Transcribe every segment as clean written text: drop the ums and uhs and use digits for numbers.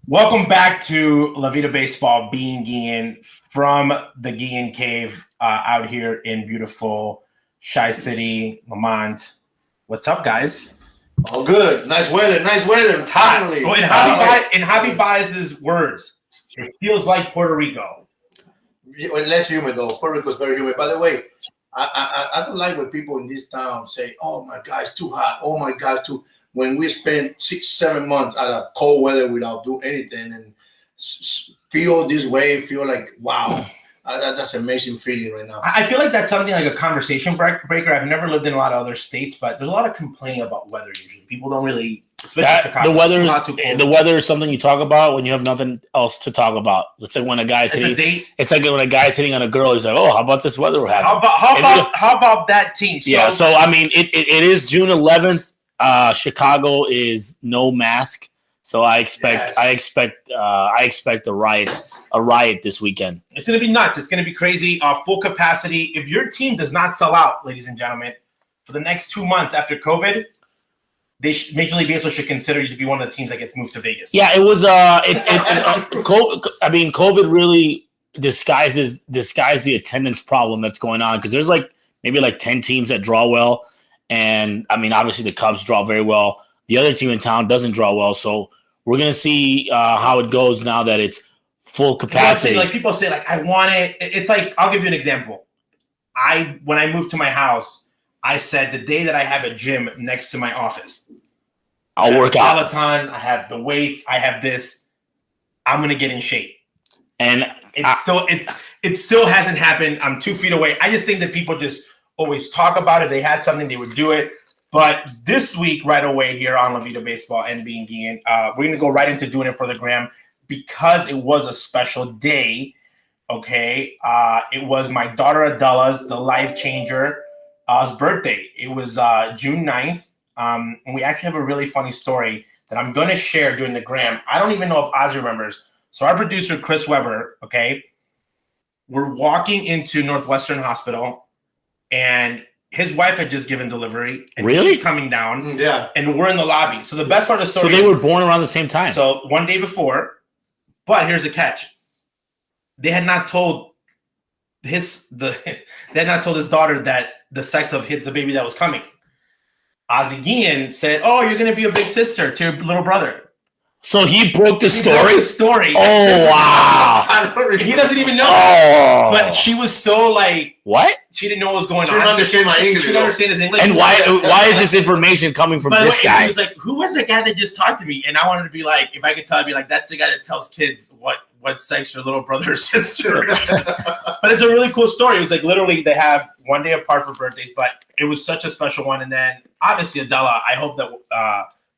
Welcome back to La Vida Baseball, Being Guillén from the Guillén Cave out here in beautiful Chi City, Lamont. What's up, guys? All good. Nice weather. It's hot. In Javi Baez's words, it feels like Puerto Rico. Less humid, though. Puerto Rico is very humid. By the way, I don't like when people in this town say, oh, my God, it's too hot. Oh, my God, too. When we spend 6-7 months out of cold weather without doing anything and feel this way, feel like, wow, that's an amazing feeling right now. I feel like that's something like a conversation breaker. I've never lived in a lot of other states, but there's a lot of complaining about weather usually. People don't really, especially Chicago. The weather is something you talk about when you have nothing else to talk about. It's like when a guy's it's like when a guy's hitting on a girl, he's like, oh, how about this weather we're having? How about that team? So I mean, it is June 11th. Chicago is no mask, so I expect a riot this weekend. It's going to be nuts. It's going to be crazy. Full capacity. If your team does not sell out, ladies and gentlemen, for the next 2 months after COVID, Major League Baseball should consider you to be one of the teams that gets moved to Vegas. Yeah, it was. COVID really disguised the attendance problem that's going on because there's maybe 10 teams that draw well. And, I mean, obviously the Cubs draw very well. The other team in town doesn't draw well. So we're going to see how it goes now that it's full capacity. People say, I want it. It's like, I'll give you an example. When I moved to my house, I said the day that I have a gym next to my office, I'll work out. Peloton, I have the weights, I have this. I'm going to get in shape. And it still hasn't happened. I'm 2 feet away. I just think that people just always talk about it. They had something, they would do it. But this week, right away here on La Vida Baseball and Being Guillén, we're going to go right into doing it for the gram because it was a special day, okay? It was my daughter Adela's, the life changer, birthday. It was June 9th, and we actually have a really funny story that I'm going to share during the gram. I don't even know if Ozzie remembers. So our producer, Chris Weber, okay, we're walking into Northwestern Hospital, and his wife had just given delivery. And really? He's coming down. Yeah. And we're in the lobby. So the best part of the story. So they were born around the same time. So one day before. But here's the catch. They had not told his daughter that the sex of the baby that was coming. Ozzie Guillén said, oh, you're going to be a big sister to your little brother. So he broke the story? Oh, wow. He doesn't even know. Oh. But she was so what? She didn't know what was going on. She didn't understand my English. She didn't understand his English. And why is this information coming from this guy? He was like, who was the guy that just talked to me? And I wanted to be like, if I could tell, I'd be like, that's the guy that tells kids what sex your little brother or sister is. But it's a really cool story. It was literally they have one day apart for birthdays, but it was such a special one. And then obviously Adela, I hope that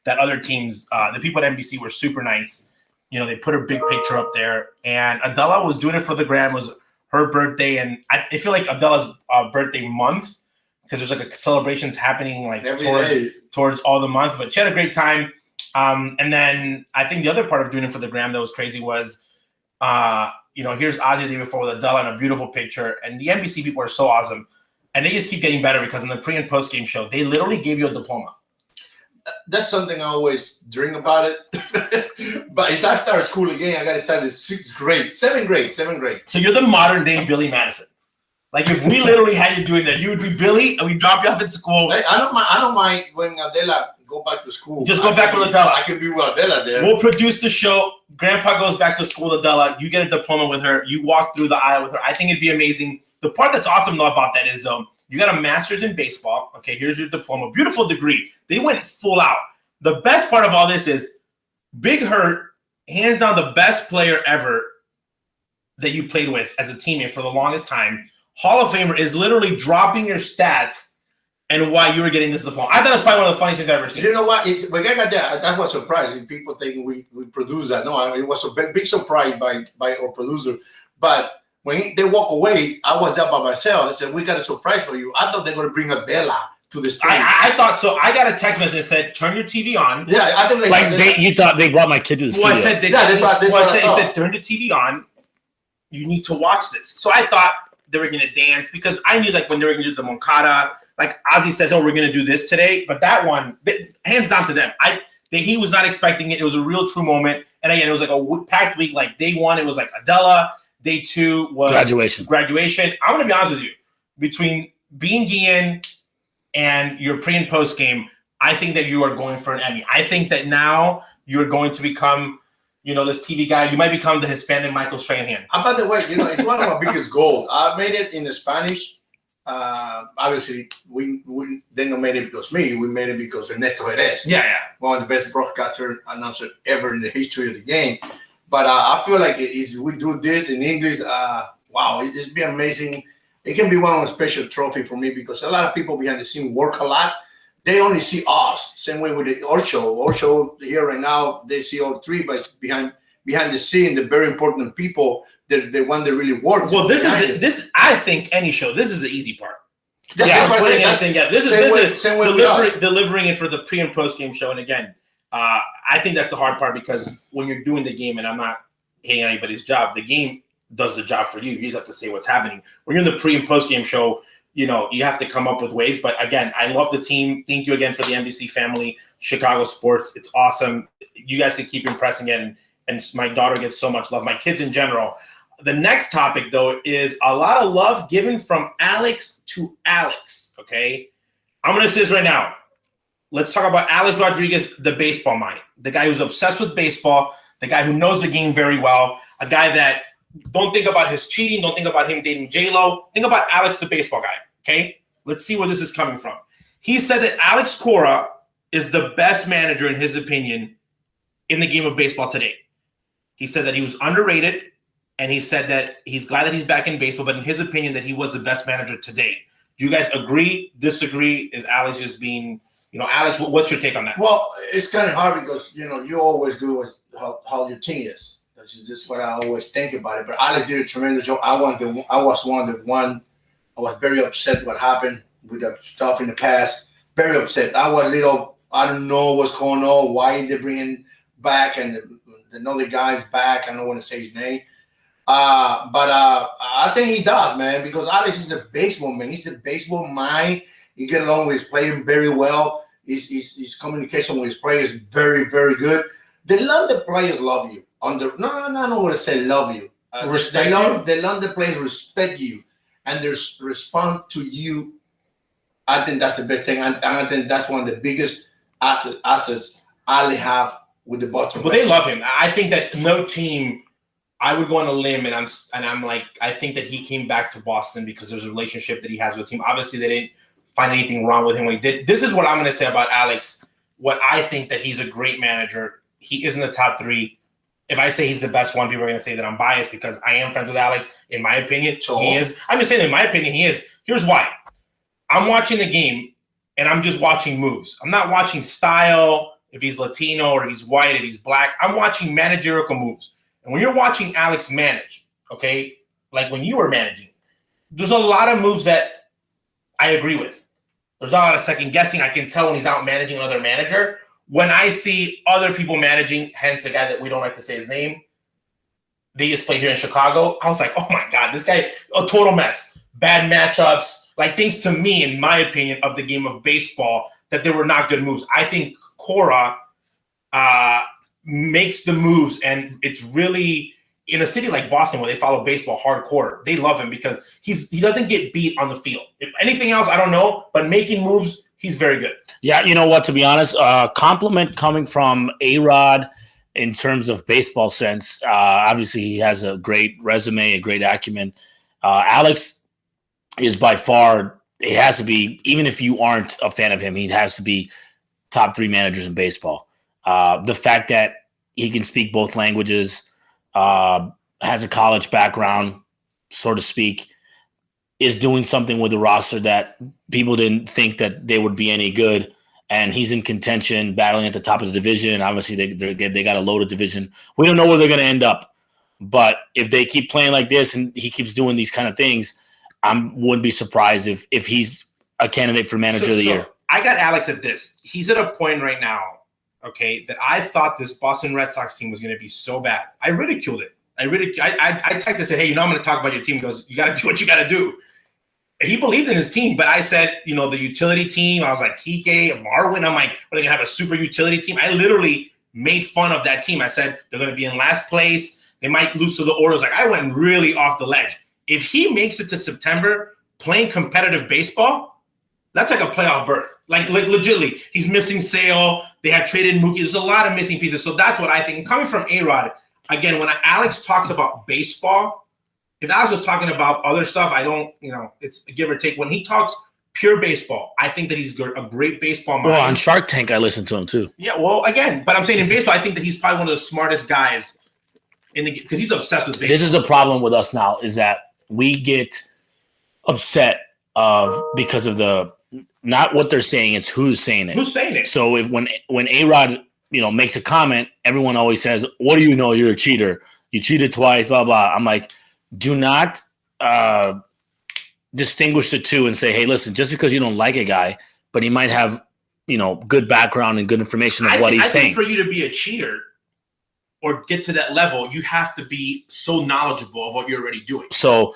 that other teams, the people at NBC were super nice. You know, they put her big picture up there. And Adela was doing it for the gram. It was her birthday. And I feel like Adela's birthday month, because there's celebrations happening towards all the month. But she had a great time. And then I think the other part of doing it for the gram that was crazy was, here's Ozzie the day before with Adela in a beautiful picture. And the NBC people are so awesome. And they just keep getting better because in the pre- and post-game show, they literally gave you a diploma. That's something I always dream about it. But it's after school again. I got to start in 7th grade. So you're the modern day Billy Madison. If we literally had you doing that, you would be Billy and we drop you off at school. I don't mind when Adela go back to school. Just go back with Adela. I can be with Adela there. We'll produce the show. Grandpa goes back to school with Adela. You get a diploma with her. You walk through the aisle with her. I think it'd be amazing. The part that's awesome though about that is you got a master's in baseball. Okay, here's your diploma. Beautiful degree. They went full out. The best part of all this is Big Hurt, hands down the best player ever that you played with as a teammate for the longest time. Hall of Famer is literally dropping your stats and why you were getting this diploma. I thought it was probably one of the funniest things I've ever seen. You know what? When I got that was surprising. People think we produced that. No, it was a big surprise by our producer. But when they walk away, I was there by myself. I said, we got a surprise for you. I thought they were going to bring Adela to the stage. I thought so. I got a text message that said, turn your TV on. Yeah, I think you thought they brought my kid to the studio. I said, turn the TV on. You need to watch this. So I thought they were going to dance because I knew when they were going to do the Moncada, Ozzie says, oh, we're going to do this today. But that one, hands down to them. He was not expecting it. It was a real true moment. And again, it was like a packed week. Like day 1, it was like Adela. Day 2 was graduation. I'm going to be honest with you. Between Being Guillén and your pre and post game, I think that you are going for an Emmy. I think that now you're going to become, this TV guy. You might become the Hispanic Michael Strahan. By the way, it's one of my biggest goals. I made it in the Spanish. Obviously, we didn't make it because me. We made it because Ernesto Jerez. Yeah. One of the best broadcaster announcer ever in the history of the game. But I feel like if we do this in English, wow, it just be amazing. It can be one of the special trophy for me because a lot of people behind the scene work a lot. They only see us. Same way with our show. Our show here right now, they see all 3, but behind the scene, the very important people, the one that really works. Well, this I think any show, this is the easy part. This is delivering it for the pre and post game show. And again, I think that's the hard part because when you're doing the game, and I'm not hating anybody's job, the game does the job for you. You just have to say what's happening. When you're in the pre and post game show, you have to come up with ways. But again, I love the team. Thank you again for the NBC family, Chicago sports. It's awesome. You guys can keep impressing it. And my daughter gets so much love. My kids in general. The next topic, though, is a lot of love given from Alex to Alex. Okay. I'm going to say this right now. Let's talk about Alex Rodriguez, the baseball mind, the guy who's obsessed with baseball, the guy who knows the game very well, a guy that don't think about his cheating, don't think about him dating J-Lo. Think about Alex, the baseball guy, okay? Let's see where this is coming from. He said that Alex Cora is the best manager, in his opinion, in the game of baseball today. He said that he was underrated, and he said that he's glad that he's back in baseball, but in his opinion, that he was the best manager today. Do you guys agree, disagree? Is Alex just being... Alex, what's your take on that? Well, it's kind of hard because, you're always good with how your team is. That's just what I always think about it. But Alex did a tremendous job. I was very upset what happened with the stuff in the past. Very upset. I don't know what's going on. Why they bringing back and another guy's back. I don't want to say his name. But I think he does, man, because Alex is a baseball man. He's a baseball mind. He get along with his players very well. His communication with his players is very, very good. The players love you. I don't want to say love you. They love the players respect you and they respond to you. I think that's the best thing. I think that's one of the biggest assets I have with the Boston. But they love him. I think that no team. I would go on a limb, and I'm like, I think that he came back to Boston because there's a relationship that he has with the team. Obviously, they didn't find anything wrong with him when he did. This is what I'm going to say about Alex. What I think that he's a great manager. He is in the top 3. If I say he's the best one, people are going to say that I'm biased because I am friends with Alex. In my opinion, he is. I'm just saying, in my opinion, he is. Here's why. I'm watching the game, and I'm just watching moves. I'm not watching style, if he's Latino or he's white, if he's black. I'm watching managerial moves. And when you're watching Alex manage, okay, like when you were managing, there's a lot of moves that I agree with. There's a lot of second guessing. I can tell when he's out managing another manager. When I see other people managing, hence the guy that we don't like to say his name, they just played here in Chicago. I was like, oh my God, this guy, a total mess. Bad matchups, like things to me, in my opinion, of the game of baseball, that they were not good moves. I think Cora makes the moves, and it's really in a city like Boston where they follow baseball hardcore. They love him because he doesn't get beat on the field. If anything else, I don't know, but making moves, he's very good. Yeah, you know what, to be honest, compliment coming from A-Rod in terms of baseball sense. Obviously, he has a great resume, a great acumen. Alex is by far, it has to be, even if you aren't a fan of him, he has to be top 3 managers in baseball. The fact that he can speak both languages, has a college background, so to speak, is doing something with the roster that people didn't think that they would be any good. And he's in contention, battling at the top of the division. Obviously, they got a loaded division. We don't know where they're going to end up. But if they keep playing like this and he keeps doing these kind of things, I wouldn't be surprised if he's a candidate for manager of the year. I got Alex at this. He's at a point right now, okay, that I thought this Boston Red Sox team was going to be so bad. I ridiculed it. I texted, I said, hey, I'm going to talk about your team. He goes, you got to do what you got to do. He believed in his team, but I said, the utility team, I was like, Kike, Marwin. I'm like, are they going to have a super utility team? I literally made fun of that team. I said they're going to be in last place. They might lose to the Orioles. Like, I went really off the ledge. If he makes it to September playing competitive baseball, that's like a playoff berth. Like legitimately, he's missing Sale. They have traded Mookie. There's a lot of missing pieces. So that's what I think. And coming from A-Rod, again, when Alex talks about baseball, if Alex was talking about other stuff, I don't, it's a give or take. When he talks pure baseball, I think that he's a great baseball mind. Well, on Shark Tank, I listen to him too. Yeah, well, again, but I'm saying in baseball, I think that he's probably one of the smartest guys because he's obsessed with baseball. This is a problem with us now, is that we get upset because of not what they're saying, it's who's saying it. Who's saying it? So when A-Rod, makes a comment, everyone always says, "What do you know? You're a cheater. You cheated twice, blah, blah." I'm like, do not distinguish the two and say, hey, listen, just because you don't like a guy, but he might have, good background and good information of what he's saying. I think for you to be a cheater or get to that level, you have to be so knowledgeable of what you're already doing. So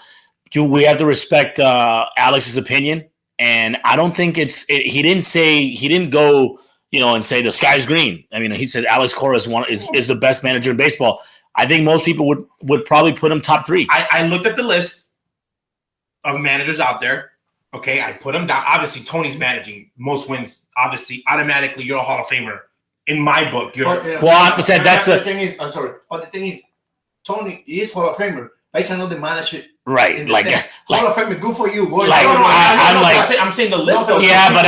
we have to respect Alex's opinion. And I don't think he didn't go, and say the sky's green. I mean, he said Alex Cora is the best manager in baseball. I think most people would probably put him top 3. I looked at the list of managers out there. Okay, I put him down. Obviously, Tony's managing most wins. Obviously, automatically, you're a Hall of Famer in my book. The thing is, I'm sorry. But the thing is, Tony is Hall of Famer. He's another manager. Right, Hall of Famer, good for you. I'm saying the list. Yeah, but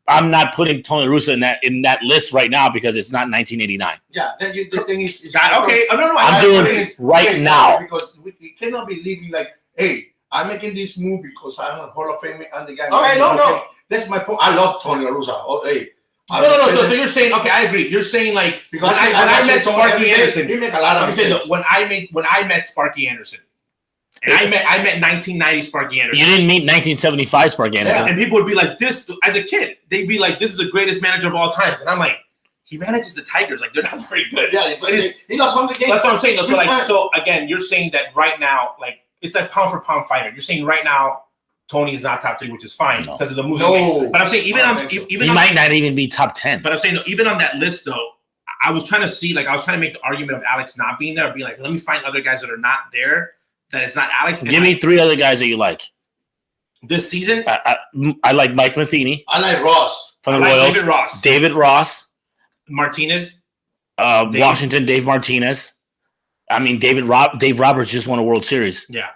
I'm not putting Tony La Russa in that list right now because it's not 1989. Yeah, the thing is okay. No. I'm doing right now because we cannot be living like, hey, I'm making this move because I'm a Hall of Famer and the guy. Okay, no. That's my point. I love Tony La Russa. Oh, hey. No. So you're saying, okay, I agree. You're saying like because when I met Sparky Anderson, he make a lot of mistakes. When I met Sparky Anderson, and I met 1990 Sparky Anderson. You didn't meet 1975 Sparky Anderson. Yeah, and people would be like, this, as a kid, they'd be like, this is the greatest manager of all time. And I'm like, he manages the Tigers. Like, they're not very good. Yeah, he lost 100 games. That's what I'm saying. So again, you're saying that right now, like, it's a pound for pound fighter. You're saying right now, Tony is not top 3, which is fine because of the moves. No. But I'm saying he might not even be top 10. But I'm saying even on that list though, I was trying to make the argument of Alex not being there. Be like, let me find other guys that are not there. That it's not Alex. Give me 3 other guys that you like this season. I like Mike Matheny. I like Ross from the Royals. David Ross. Martinez. Washington. Dave Martinez. I mean, Dave Roberts just won a World Series. Yeah.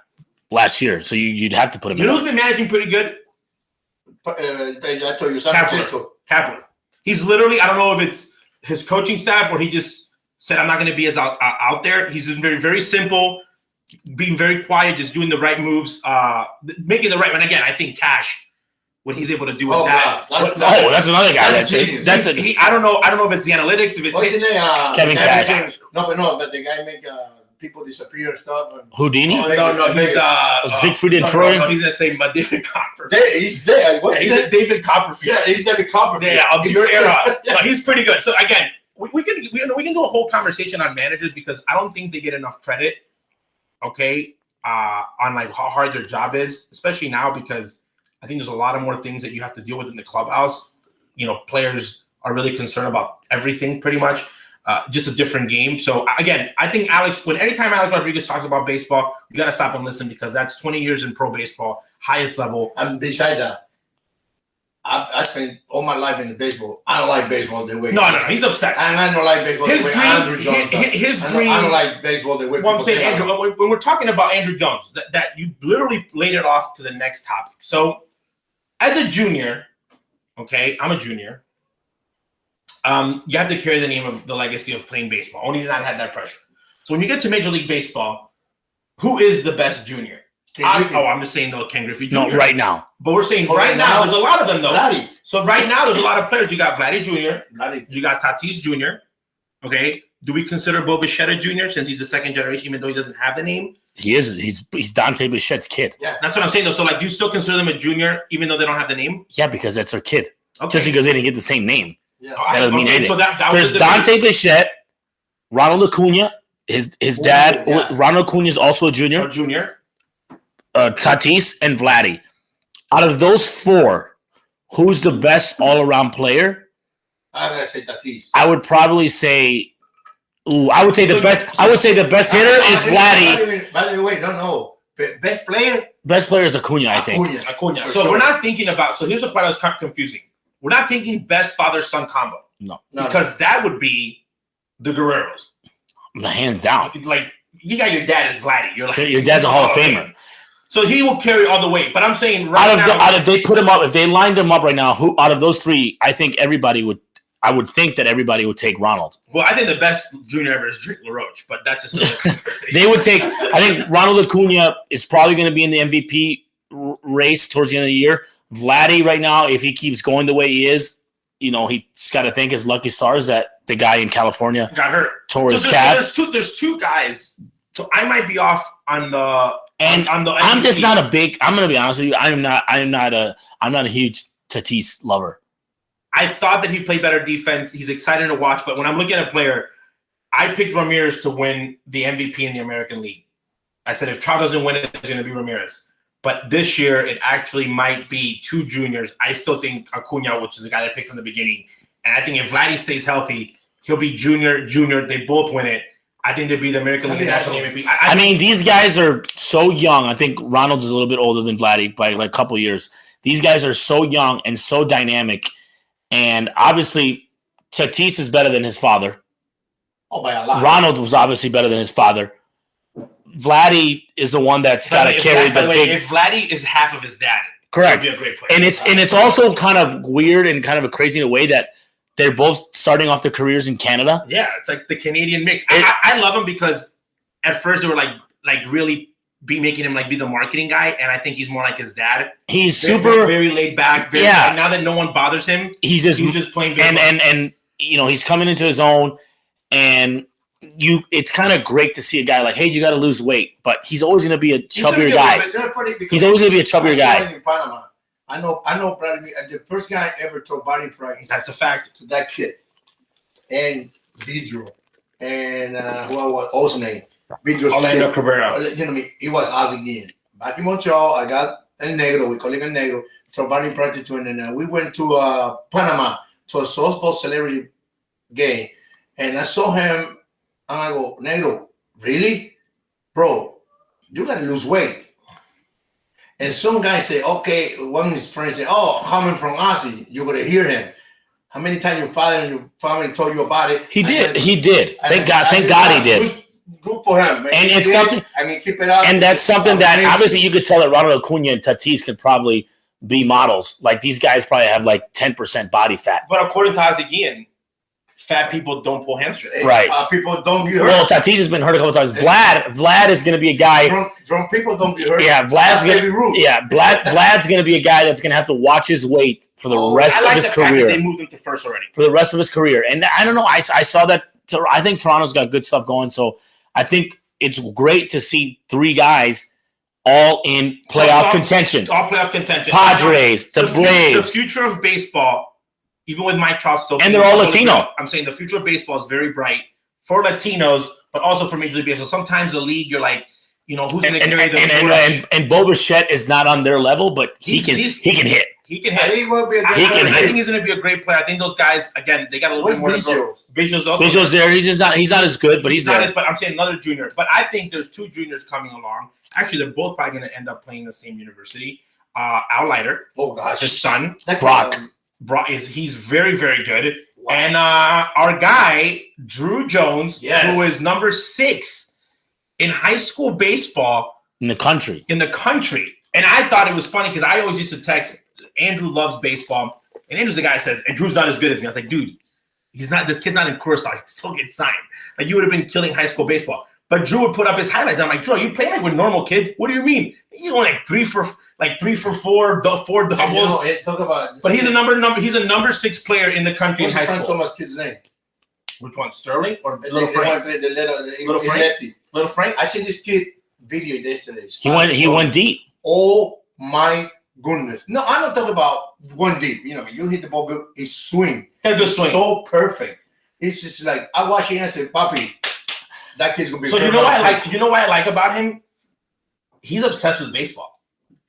Last year, so you'd have to put him. You know who's been managing pretty good? I told you, San Francisco. Kapler. He's literally, I don't know if it's his coaching staff or he just said, I'm not going to be as out there. He's been very, very simple, being very quiet, just doing the right moves, making the right one. Again, I think Cash, what he's able to do with that. That's another guy. I don't know if it's the analytics. If it's Kevin Cash. But the guy make people disappear stuff. Houdini? No, he's Siegfried and Troy. No, he's gonna say David Copperfield. He's there. He's David Copperfield. Yeah, he's David Copperfield. Yeah, of your era. No, he's pretty good. So again, we can do a whole conversation on managers because I don't think they get enough credit. Okay, on like how hard their job is, especially now because I think there's a lot of more things that you have to deal with in the clubhouse. Players are really concerned about everything pretty much. Just a different game. So again, I think anytime Alex Rodriguez talks about baseball, you got to stop and listen because that's 20 years in pro baseball, highest level. And besides that, I spent all my life in the baseball. I don't like baseball the way. No, he's obsessed. And I don't like baseball the way Andrew Jones does. I don't like baseball the way. Well, I'm saying, Andrew, when we're talking about Andrew Jones, that you literally laid it off to the next topic. So as a junior, okay, I'm a junior. You have to carry the legacy of playing baseball. Only to not have that pressure. So when you get to Major League Baseball, who is the best junior? I'm just saying though, Ken Griffey Jr. No, right now. But we're saying right now, there's a lot of them though. Vladdy. So right now, there's a lot of players. You got Vladdy Jr. You got Tatís Jr. Okay. Do we consider Bo Bichette Jr. since he's the second generation, even though he doesn't have the name? He is. He's Dante Bichette's kid. Yeah, that's what I'm saying though. So like, do you still consider them a junior even though they don't have the name? Yeah, because that's their kid. Okay. Just because they didn't get the same name. Yeah. That doesn't mean anything. So there's Dante Bichette, Ronald Acuña, his dad. Yeah. Ronald Acuña is also a junior. Tatís and Vladdy. Out of those 4, who's the best all-around player? I gotta say Tatís. I would probably say. I would say the best. I would say the best hitter is Vladdy. By the way, no. Best player. Best player is Acuña, I think. Acuña. So we're not thinking about. So here's the part that's confusing. We're not thinking best father-son combo. No. Because that would be the Guerreros. Hands down. Like, you got your dad as Vladdy. You're like, your dad's a Hall of Famer. So he will carry all the weight. But I'm saying if they put him up, if they lined him up right now, who out of those three, I think I would think that everybody would take Ronald. Well, I think the best junior ever is Drake LaRoche, but that's just another conversation. They would take, I think Ronald Acuña is probably going to be in the MVP race towards the end of the year. Vladdy right now, if he keeps going the way he is, he's got to thank his lucky stars that the guy in California got hurt. Tore his calf. There's two guys. So I might be off on the on the MVP. I'm just not a big. I'm going to be honest with you. I'm not a huge Tatís lover. I thought that he played better defense. He's exciting to watch, but when I'm looking at a player, I picked Ramirez to win the MVP in the American League. I said if Trout doesn't win it, it's going to be Ramirez. But this year, it actually might be two juniors. I still think Acuña, which is the guy I picked from the beginning, and I think if Vladdy stays healthy, he'll be junior. They both win it. I think they'll be the American League National MVP. I mean, these guys are so young. I think Ronald's a little bit older than Vladdy by like a couple years. These guys are so young and so dynamic. And obviously, Tatís is better than his father. Oh, by a lot. Ronald was obviously better than his father. Vladdy is the one that's got to carry the big. If Vladdy is half of his dad, correct. He'll be a great player. And it's also kind of weird and kind of a crazy in a way that they're both starting off their careers in Canada. Yeah, it's like the Canadian mix. I love him because at first they were like really making him be the marketing guy, and I think he's more like his dad. He's very laid back. And now that no one bothers him, he's just playing baseball. And he's coming into his own, and it's kind of great to see a guy like, hey, you got to lose weight, but he's always going to be a chubbier guy. He's always going to be a chubbier guy. In Panama, I know Vladimir, the first guy ever throw batting practice. That's a fact. To that kid, and Vidro, and what was O's name? Orlando Cabrera. He was Ozzie Guillén. Back in Montreal, I got El Negro. We call him El Negro. So batting practice to, and we went to Panama to a softball celebrity game, and I saw him. And I go, Negro, really, bro? You gotta lose weight. And some guy say, okay. One of his friends said, oh, coming from Ozzie, you're gonna hear him. How many times your father and your family told you about it? He did. Thank God he did. Good for him, man. And it's something. Keep it up. And that's something that obviously you could tell that Ronald Acuña and Tatís could probably be models. Like these guys probably have like 10% body fat. But according to Ozzie Guillén, fat people don't pull hamstrings. Right. People don't get hurt. Well, Tatís has been hurt a couple times. Vlad is going to be a guy. Drunk people don't get hurt. Yeah, Vlad's going to be a guy that's going to have to watch his weight for the rest of his career. They moved him to first already. For the rest of his career. And I don't know. I saw that. I think Toronto's got good stuff going. So I think it's great to see three guys all in playoff contention. All playoff contention. Padres, the Braves. The future of baseball, even with Mike Trout still. And they're all Latino. I'm saying the future of baseball is very bright for Latinos, but also for Major League Baseball. Sometimes the league, you're like, who's going to carry the and Bo Bichette is not on their level, but he can hit. He can hit. I think he's going to be a great player. I think those guys, again, they got a little bit more to go. Biggio's there. He's not as good, but he's there. But I'm saying another junior. But I think there's two juniors coming along. Actually, they're both probably going to end up playing the same university. Al Leiter, his son, Brock he's very, very good. Wow. And our guy, Drew Jones, who is number 6 in high school baseball in the country. And I thought it was funny because I always used to text, Andrew loves baseball. And Andrew's the guy that says, and Drew's not as good as me. I was like, dude, this kid's not in Curacao. He still gets signed. Like, you would have been killing high school baseball. But Drew would put up his highlights. I'm like, Drew, you play like with normal kids? What do you mean? You went like 3 for 4, 4 doubles. But he's a number 6 player in the country in high school. Thomas' kid's name? Which one, Sterling or Little Frank? Little Frank. I see this kid video yesterday. He went deep. Oh my goodness! No, I'm not talking about one deep. You hit the ball good. His swing, good swing, so perfect. It's just like I watch him and I say, "Papi, that kid's gonna be." So you know what I like about him? He's obsessed with baseball.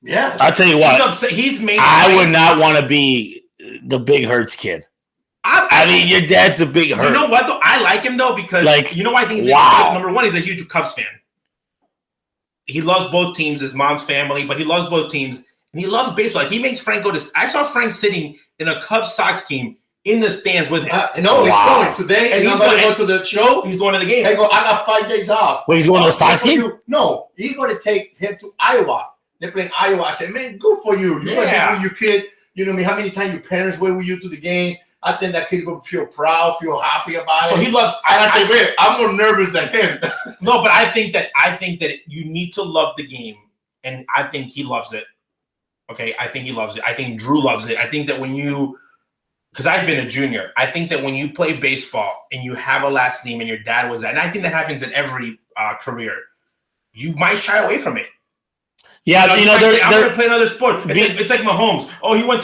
Yeah, I'll tell you what. He's made. I would not want to be the Big Hurts kid. I mean, your dad's a big hurt. You know what, though? I like him, though, because you know why I think he's number one, he's a huge Cubs fan. He loves both teams, his mom's family, but he loves both teams, and he loves baseball. Like, he makes Frank go to – I saw Frank sitting in a Cubs-Sox game in the stands with him. He's going today, and he's going to go to the show. He's going to the game. I got 5 days off. Wait, he's going to the Sox game? No, he's going to take him to Iowa. They're playing Iowa. I said, man, good for you. You're going to your kid. You know what I mean? How many times your parents were with you to the games? I think that kid's going to feel proud, feel happy about it. So he loves. I say, man, I'm more nervous than him. No, but I think that you need to love the game, and I think he loves it. Okay, I think he loves it. I think Drew loves it. I think that because I've been a junior, I think that when you play baseball and you have a last name and your dad was that, and I think that happens in every career, you might shy away from it. Yeah, I'm going to play another sport. It's like Mahomes. Oh, he went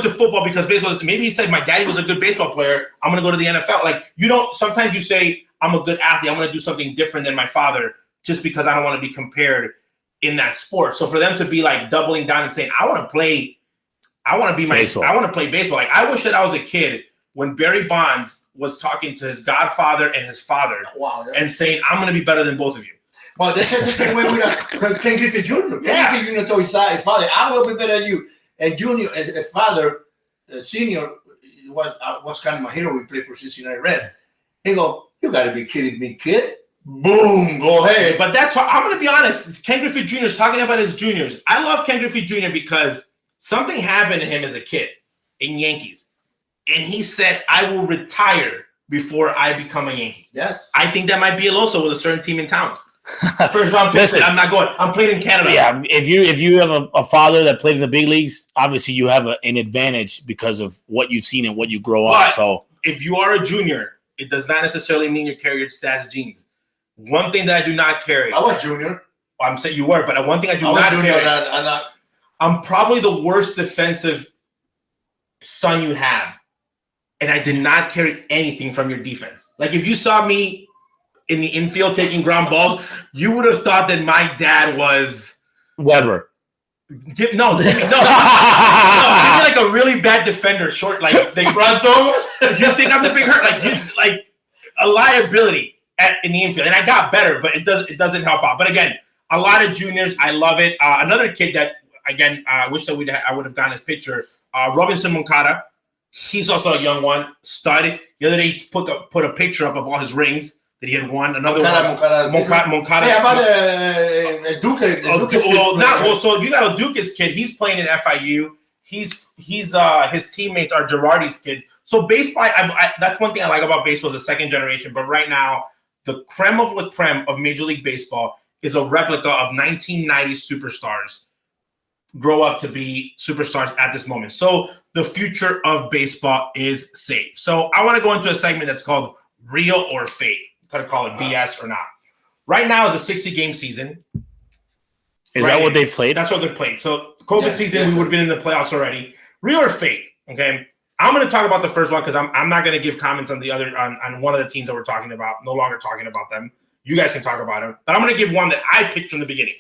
to football because baseball. Maybe he said my daddy was a good baseball player. I'm going to go to the NFL. Like, you don't. Sometimes you say I'm a good athlete. I'm going to do something different than my father just because I don't want to be compared in that sport. So for them to be like doubling down and saying I want to play baseball. I want to play baseball. Like, I wish that I was a kid when Barry Bonds was talking to his godfather and his father and saying I'm going to be better than both of you. Well, that's the same way with Ken Griffey Jr. Ken Griffey Jr. told his father, I will be better than you. And Junior, as a father, Senior, was kind of my hero. We played for Cincinnati Reds. He go, you got to be kidding me, kid. Boom, go ahead. But that's what, I'm going to be honest. Ken Griffey Jr. is talking about his juniors. I love Ken Griffey Jr. because something happened to him as a kid in Yankees. And he said, I will retire before I become a Yankee. Yes. I think that might be also with a certain team in town. First round pick. I'm not going. I'm playing in Canada. Yeah, if you have a father that played in the big leagues, obviously you have an advantage because of what you've seen and what you grow up. So if you are a junior, it does not necessarily mean you carry your stats genes. One thing that I do not carry. I was junior. I'm saying you were, but one thing I do not carry. I'm probably the worst defensive son you have, and I did not carry anything from your defense. Like, if you saw me in the infield taking ground balls, you would have thought that my dad was Weber. Give me like a really bad defender, short, like they run through. You think I'm the big hurt, like a liability in the infield, and I got better, but it doesn't help out. But again, a lot of juniors, I love it. Another kid that again, I wish that I would have gotten his picture. Robinson Moncada, he's also a young one, stud. The other day, he put a picture up of all his rings that he had won. Another Moncada. Yeah, about Duque. So you got a Duque's kid. He's playing in FIU. His teammates are Girardi's kids. So baseball, that's one thing I like about baseball is the second generation. But right now, the creme of la creme of Major League Baseball is a replica of 1990 superstars grow up to be superstars at this moment. So the future of baseball is safe. So I want to go into a segment that's called Real or Fake. Could I call it BS or not? Right now is a 60-game season. Is that what they played? That's what they played. So COVID season, we would have been in the playoffs already. Real or fake? Okay. I'm going to talk about the first one because I'm not going to give comments on the other on one of the teams that we're talking about. No longer talking about them. You guys can talk about them. But I'm going to give one that I picked from the beginning.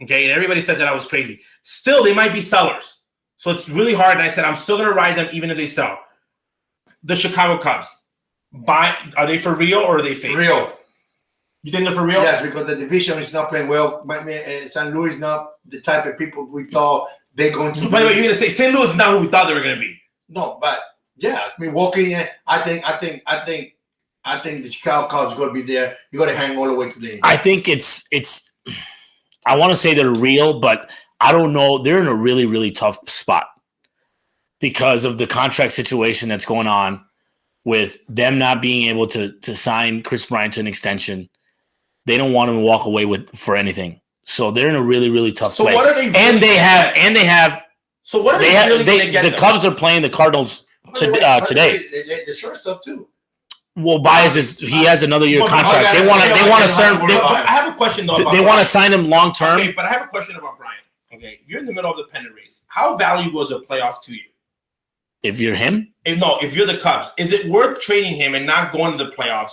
Okay. And everybody said that I was crazy. Still, they might be sellers. So it's really hard. And I said, I'm still going to ride them even if they sell. The Chicago Cubs. Are they for real or are they fake? Real. You think they're for real? Yes, because the division is not playing well. St. Louis is not the type of people we thought they're going to. By the way, you're going to say St. Louis is not who we thought they were going to be. No, but yeah, Milwaukee. I think the Chicago Cubs going to be there. You got to hang all the way to the end. I think it's. I want to say they're real, but I don't know. They're in a really, really tough spot because of the contract situation that's going on with them not being able to sign Chris Bryant to an extension. They don't want him to walk away for anything. So they're in a really, really tough place. What are they? They have. So what are they really going to get? The Cubs are playing the Cardinals today. The shortstop too. Well, Baez he has another year contract. They want to sign. I have a question though. They want to sign him long term. Okay, but I have a question about Bryant. Okay, you're in the middle of the pennant race. How valuable is a playoff to you? If you're him? If you're the Cubs, is it worth trading him and not going to the playoffs?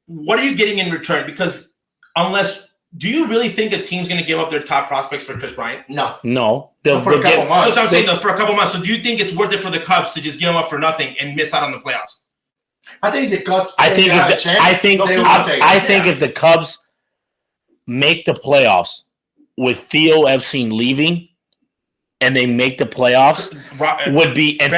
What are you getting in return? Because unless Do you really think a team's going to give up their top prospects for Chris Bryant? No. For a couple months. That's what I'm saying. For a couple months. So do you think it's worth it for the Cubs to just give them up for nothing and miss out on the playoffs? I think the Cubs. I think if the Cubs make the playoffs with Theo Epstein leaving, and they make the playoffs, would be and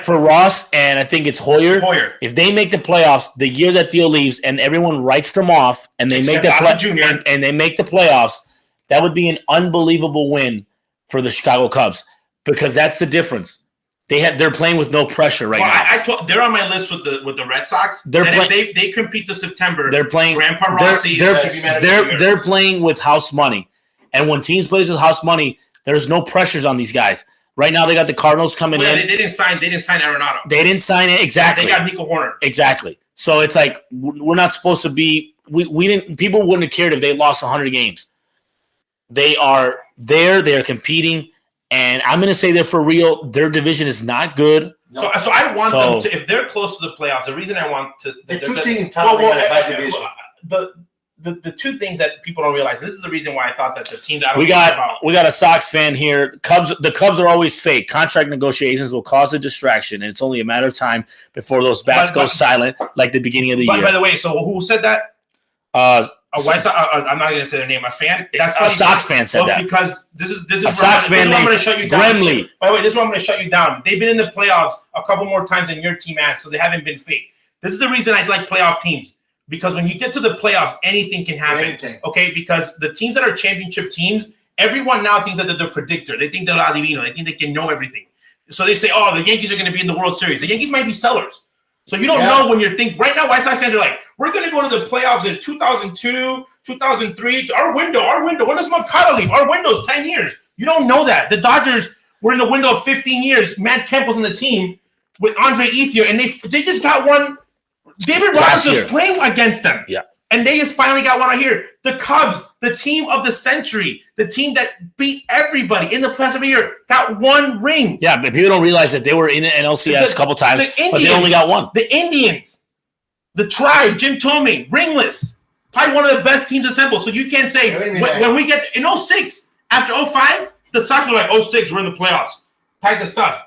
for Ross, and I think it's Hoyer. If they make the playoffs the year that Theo leaves, and everyone writes them off, and they make the and they make the playoffs, that would be an unbelievable win for the Chicago Cubs, because that's the difference. They're playing with no pressure right now. They're on my list with the Red Sox. If they compete to September. They're playing. Grandpa Rossi. They're playing with house money, and when teams plays with house money, there's no pressures on these guys. Right now, they got the Cardinals coming in. They didn't sign Arenado. They didn't sign it exactly. They got Nico Horner. Exactly. So it's like we're not supposed to be. We didn't. People wouldn't have cared if they lost 100 games. They are there. They are competing, and I'm going to say they're for real. Their division is not good. No. So I want them to. If they're close to the playoffs, the reason I want to. The two teams in town got a bad division. The two things that people don't realize, and this is the reason why I thought that the team that we got a Sox fan here. The Cubs are always fake. Contract negotiations will cause a distraction, and it's only a matter of time before those bats go silent, like the beginning of the year. By the way, so who said that? I'm not going to say their name. A fan. That's a Sox fan said that. Because this is a Sox fan named Gremley. By the way, this is where I'm going to shut you down. They've been in the playoffs a couple more times than your team has, so they haven't been fake. This is the reason I like playoff teams. Because when you get to the playoffs, anything can happen. Okay? Because the teams that are championship teams, everyone now thinks that they're the predictor. They think they're Latino. They think they can know everything. So they say, the Yankees are going to be in the World Series. The Yankees might be sellers. So you don't know when you're thinking. Right now, White Sox fans are like, we're going to go to the playoffs in 2002, 2003. Our window. When does Moncada leave? Our window's 10 years. You don't know that. The Dodgers were in the window of 15 years. Matt Kemp was on the team with Andre Ethier, and they just got one. David Roberts was playing against them. Yeah. And they just finally got one out here. The Cubs, the team of the century, the team that beat everybody in the playoffs every year, got one ring. Yeah, but people don't realize that they were in an LCS a couple times, but they only got one. The Indians, the Tribe, Jim Thome, ringless. Probably one of the best teams assembled. So you can't say, when we get in 06, after 05, the Sox were like, 06, we're in the playoffs. Pack the stuff.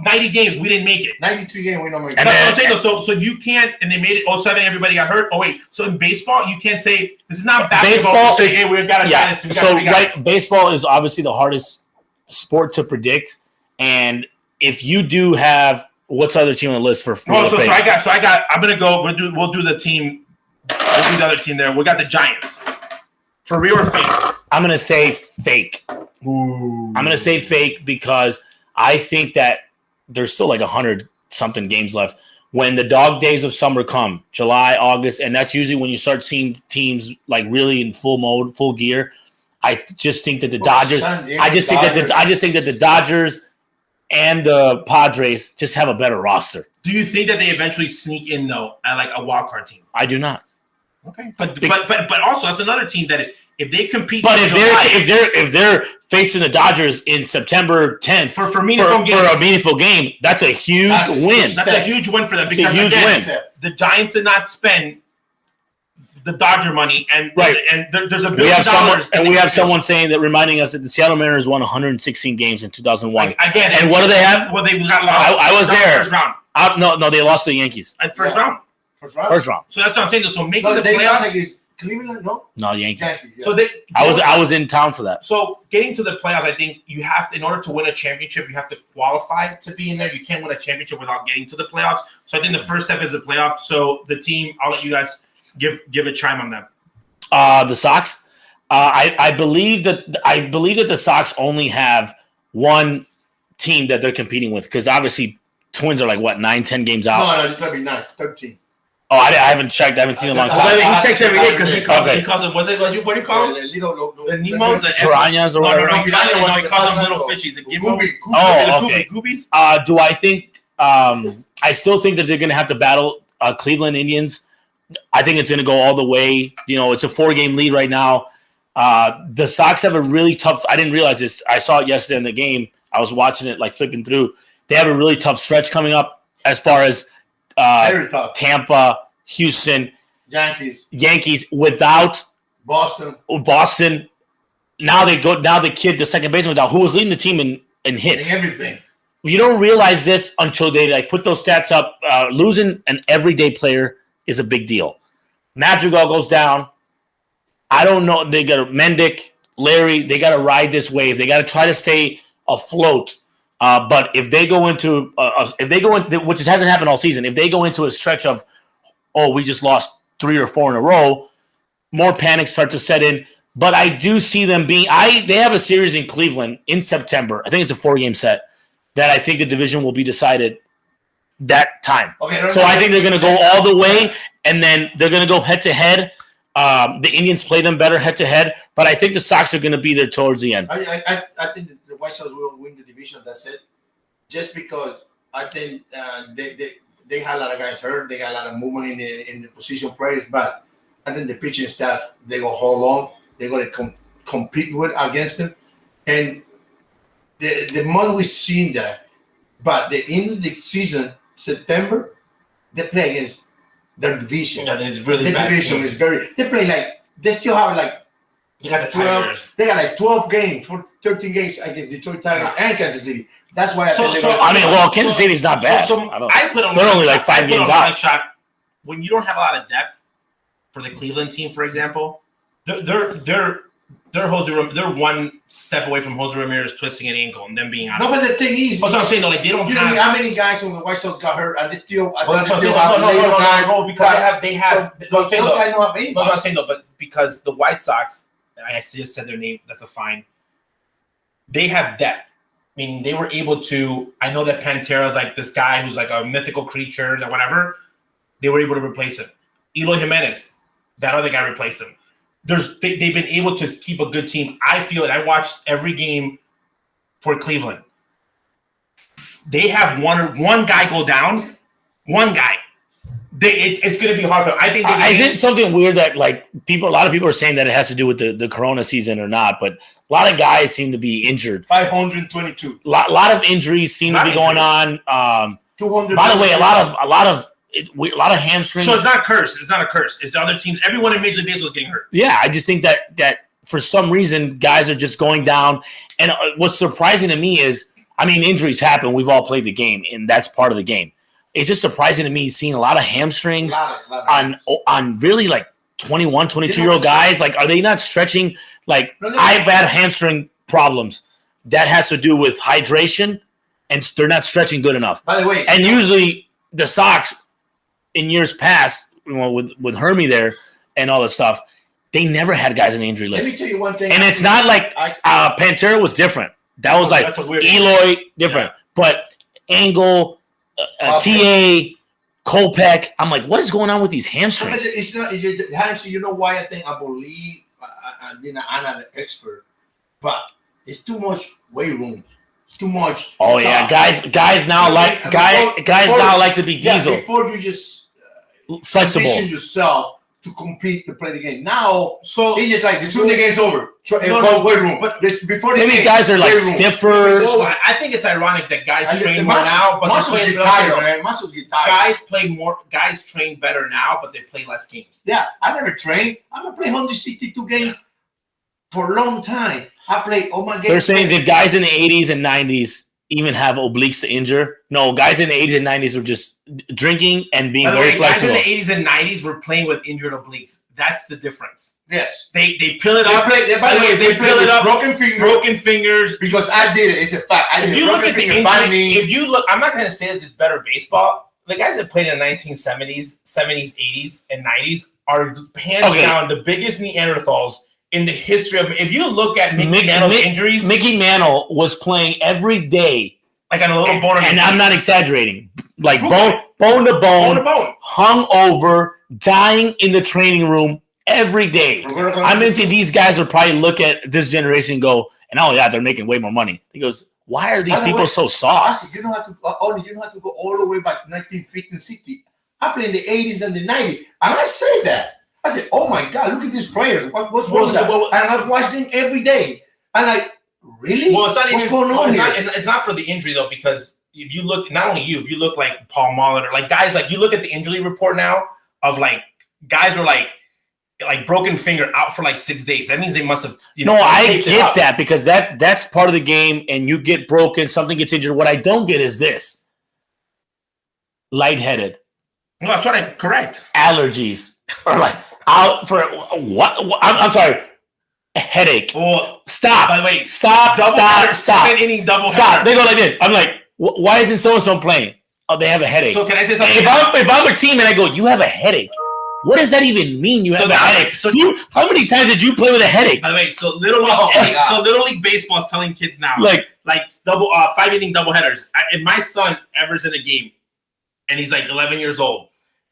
90 games, we didn't make it. 93 games, we don't make it. That's what I'm saying. So you can't, and they made it 07, everybody got hurt. Oh, wait. So in baseball, you can't say, this is not basketball. Say, hey, we got a guys. Baseball is obviously the hardest sport to predict. And if you do have, what's the other team on the list for I'm going to go, we'll do the team, we'll do the other team there. We got the Giants. For real or fake? I'm going to say fake. Ooh. I'm going to say fake because I think that there's still like 100-something games left. When the dog days of summer come, July, August, and that's usually when you start seeing teams like really in full mode, full gear. I just think that the Dodgers. I just think that the Dodgers and the Padres just have a better roster. Do you think that they eventually sneak in though at like a wild card team? I do not. Okay, but also that's another team that if they compete, but if they're facing the Dodgers in September 10th for a meaningful game, that's a huge win. That's a huge win for them because the Giants did not spend the Dodger money, and there's a $1 billion. We have someone saying that, reminding us that the Seattle Mariners won 116 games in 2001. Again, and what do they have? Well, they got lost. I was there. First round. No, they lost to the Yankees. At first round. First round. So that's what I'm saying. So making the playoffs. Cleveland, no, Yankees. Yeah. So I was in town for that. So getting to the playoffs, I think you have to, in order to win a championship, you have to qualify to be in there. You can't win a championship without getting to the playoffs. So I think the first step is the playoff. So the team, I'll let you guys give a chime on them. The Sox. I believe that the Sox only have one team that they're competing with because obviously Twins are like 9-10 games out. No, it's gonna be nice. 13. Oh, I haven't checked. I haven't seen him in a long time. He checks every day because he calls them. What do you call them? The Nemos, the piranhas, or whatever. No. He calls them little fishies. The okay. Do I think? I still think that they're going to have to battle Cleveland Indians. I think it's going to go all the way. It's a 4-game lead right now. The Sox have a really tough. I didn't realize this. I saw it yesterday in the game. I was watching it, like flipping through. They have a really tough stretch coming up as far as. Very tough. Tampa, Houston, Yankees without Boston. Now the kid, the second baseman, who was leading the team in hits. And everything. You don't realize this until they like put those stats up. Losing an everyday player is a big deal. Madrigal goes down. I don't know. They got Mendick, Larry. They got to ride this wave. They got to try to stay afloat. But if they go into, which hasn't happened all season, if they go into a stretch of, we just lost 3 or 4 in a row, more panic starts to set in. But I do see them being. They have a series in Cleveland in September. I think it's a 4-game set that I think the division will be decided that time. Okay, so I think they're going to go all the way, and then they're going to go head to head. The Indians play them better head to head, but I think the Sox are going to be there towards the end. I think the White Sox will win the division. That's it. Just because I think they had a lot of guys hurt, they got a lot of movement in the position players, but I think the pitching staff they go hold on. They're going to compete against them, and the month we've seen that. But the end of the season, September, they play against their division. Yeah, it's really bad. The division is very. They play like they still have like. You got the 12. Tigers. They got like 12 games for 13 games against Detroit Tigers and Kansas City. That's why Kansas City's not bad. I put they're only like 5 games out. Shot. When you don't have a lot of depth for the Cleveland team, for example, they're one step away from Jose Ramirez twisting an ankle and them being out. No, but the thing is, that's what I'm saying. Though, like they don't have how many guys on the White Sox got hurt and they still. No, because they have. Those guys don't have anybody. No, I'm saying though, but because the White Sox, I just said their name. That's a fine. They have depth. I mean, they were able to. I know that Pantera's like this guy who's like a mythical creature, that whatever. They were able to replace him. Eloy Jimenez, that other guy replaced him. They've been able to keep a good team. I feel it. I watched every game for Cleveland. They have one guy go down. One guy. It's going to be hard for them. I think. I think something weird that like a lot of people are saying that it has to do with the Corona season or not, but a lot of guys seem to be injured. 522. A lot of injuries seem to be going on. 200. By the way, a lot of hamstrings. So it's not cursed. It's not a curse. It's the other teams. Everyone in Major League Baseball is getting hurt. Yeah, I just think that for some reason guys are just going down. And what's surprising to me is, I mean, injuries happen. We've all played the game, and that's part of the game. It's just surprising to me seeing a lot of hamstrings on really like 21, 22-year-old guys. Like, are they not stretching? Like, I've had hamstring problems. That has to do with hydration, and they're not stretching good enough. By the way, and usually the Sox in years past, with Hermie there and all that stuff, they never had guys on the injury list. Let me tell you one thing. And it's not like Pantera was different. That was like Eloy different. Yeah. But Angle, TA, Kopech, I'm like, what is going on with these hamstrings? It's not. It's just hamstring. You know why I believe I'm not an expert, but it's too much weight room. It's too much. Oh yeah, guys now like to be diesel. Before you just flexible condition yourself to compete to play the game. Now, so it's just like as soon as the game's over, weight room. But before the game, guys are like stiffer. I think it's ironic that guys train more now, but muscles get tired, man. Muscles get tired. Guys play more. Guys train better now, but they play less games. Yeah, I never trained. I'm gonna play 162 games for a long time. I played all my games. They're saying that guys in the 80s and 90s even have obliques to injure. No, guys in the 80s and 90s were just drinking and being very flexible. Guys in the 80s and 90s were playing with injured obliques. That's the difference. Yes. They peel it up. By the way, they peel it up. Broken fingers. Because I did it. It's a fact. If you look at the injury, I'm not going to say that it's better baseball. The guys that played in the 1970s, 70s, 80s, and 90s are hands down the biggest Neanderthals in the history of. If you look at Mickey Mantle's injuries, Mickey Mantle was playing every day, like on a little bone. And I'm not exaggerating, like bone to bone, hung over, dying in the training room every day. I'm going to say these guys will probably look at this generation and go, and they're making way more money. He goes, why are these people so soft? You don't have to go all the way back to 1950 and 60. I played in the 80s and the 90s, and I say that. I said, "Oh my God! Look at these players. What's wrong with that?" And I watch them every day. I'm like, "Really? Well, it's not what's going on here?" It's not for the injury though, because if you look, not only if you look like Paul Molitor, like guys, like you look at the injury report now of like guys are like like broken finger out for like 6 days. That means they must have. I get that because that's part of the game, and you get broken, something gets injured. What I don't get is this: lightheaded. No, that's what I correct. Allergies or like out for what? I'm sorry. A headache. Well, stop. By the way, stop. 7-inning doubleheader. Stop. They go like this. I'm like, why isn't so and so playing? Oh, they have a headache. So can I say something? If I'm a team and I go, you have a headache. What does that even mean? You have a headache. So how many times did you play with a headache? By the way, so Little League Baseball is telling kids now, like 5-inning doubleheaders. If my son ever's in a game, and he's like 11 years old,